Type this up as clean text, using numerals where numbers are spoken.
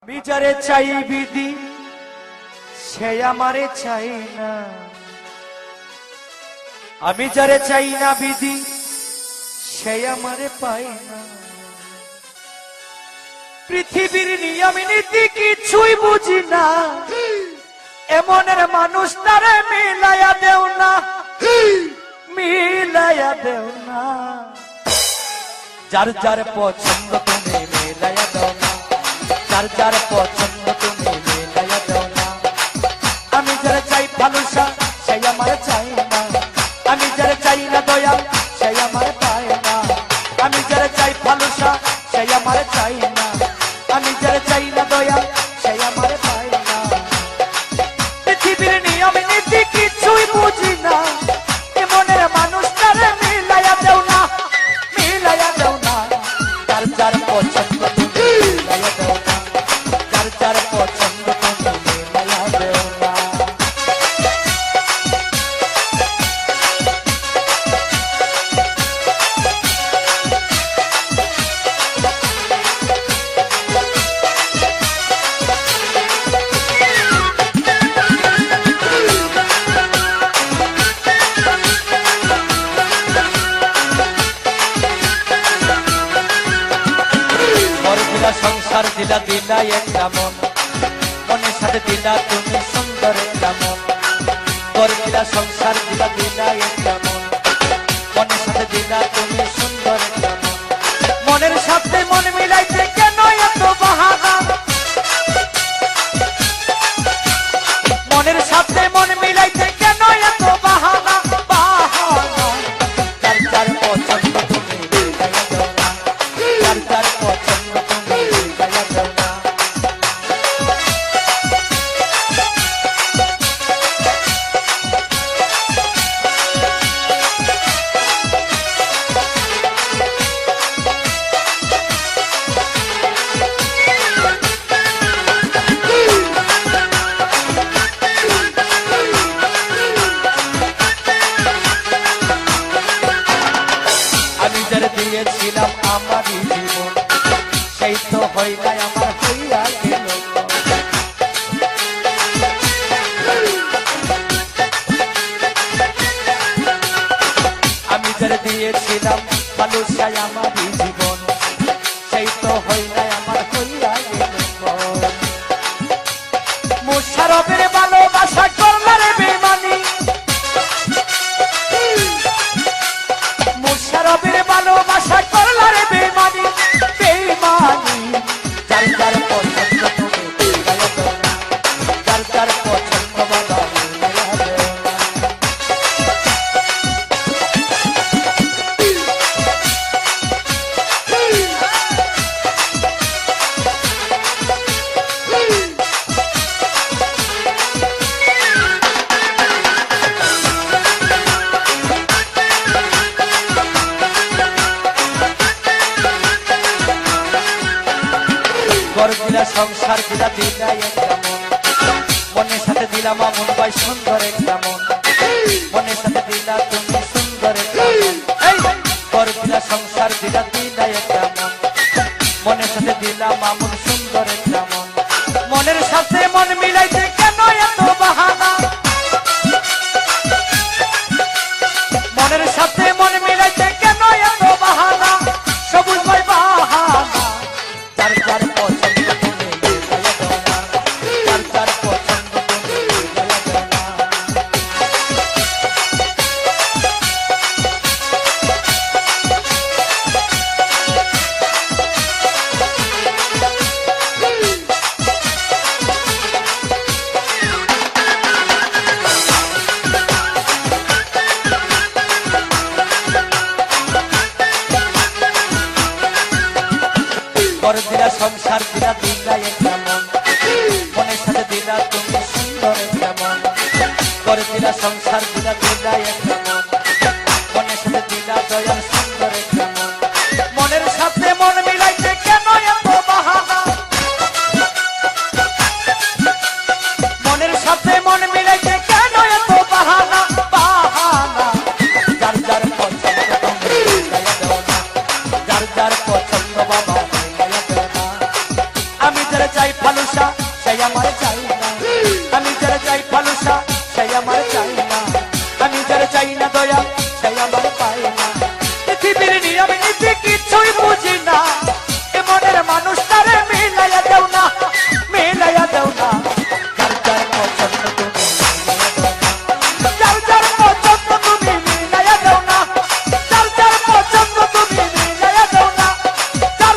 বিচারে চাই বিধি সে আমারে চাই না, আমি যারে চাই না বিধি সে আমারে পায় না। পৃথিবীর নিয়ম নীতি কিছুই বুঝি না, এমনের মানুষ তারে মিলাইয়া দেও না, মিলাইয়া দেও না। যার যার পছন্দ তুমি মিলাইয়া দাও না, যার যার পছন্দ তুমি মিলাইয়া দাও না। আমি যারা চাই ভালোবাসা সেই আমার চাই না, আমি যারা চাই না দয়া সেই আমার পায় না। আমি যারা চাই ভালোবাসা সেই আমার চাই না, আমি যারা চাই না দয়া সেই আমার পায় না। পৃথিবীর নিয়ম নীতি কিছুই বুঝি না, এমনের মানুষ তারে মিলাইয়া দেও না, মিলাইয়া দেও না। যার যার পছন্দ তুমি মিলাইয়া দেও না, যার যার পছন্দ তুমি মিলাইয়া দেও না। সংসার দিলা দিলা একটা মন, মনের সাথে দিলা তুমি সুন্দর একটা মন। তোর দিলা সংসার দিলা দিলা একটা মন, মনের সাথে দিলা তুমি সুন্দর একটা মন। মনের সাথে মন মিলাইতে কেন এত বাহানা, মনের সাথে মন মিলাইতে কেন এত বাহানা, বাহানা। যার যার পছন্দ তুমি মিলাইয়া দাও না, যার যার পছন্দ তুমি মিলাইয়া দাও না। আমি যারা দিয়েছিলাম আমারই জীবন, সেই তো হয় নাই আমার হইয়া গেল। আমি যারা দিয়েছিলাম ভালোবাসায় আমারই জীবন, সেই তো হয় নাই আমার হইয়া গেল। মুশারফের ভালোবাসা করলারে বেমানি, মুশারফের ভালোবাসা করলারে বেমানি, বেমানি। যার যার পছন্দ তুমি মিলাইয়া দাও না, যার যার পছন্দ বাবা মিলাইয়া দাও না। ঘর দিলা সংসার দিলা দিলা একটা মন, মনের সাথে দিলাম আমন ভাই সুন্দর একটা মন, মনের সাথে দিলা তুমি সুন্দর একটা মন। ঘর দিলা সংসার দিলা দিলা একটা মন, মনের সাথে দিলাম আমন সুন্দর একটা মন। মনের সাথে মন মিলাইতে কেন এত বাহানা, মনের সাথে মন মিলাইতে কেন এত বাহানা, সবুজ ভাই বাহানা। যার যার পছন্দ তুমি মিলাইয়া দাও না, যার যার পছন্দ তুমি মিলাইয়া দাও না। ঘর দিলা সংসার দিলা দিলা একটা মন, মনের সাথে দিলা তুমি সুন্দর একটা মন। ঘর দিলা সংসার দিলা দিলা একটা মন, মনের সাথে দিলা দয়াল সুন্দর একটা মন। মনের সাথে মন মিলাইতে কেন এত বাহানা, মনের সাথে মন মিলাইতে কেন এত বাহানা, বাহানা। যার যার পছন্দ তুমি মিলাইয়া দাও না, যার যার পছন্দ বাবা মিলাইয়া দাও না। আমি যারা চাই ভালোসা সেই আমার চাই না, আমি যারা চাই ভালোসা সেই আমার চাই না, আমি যারা চাই না দয়া সেই আমার পাই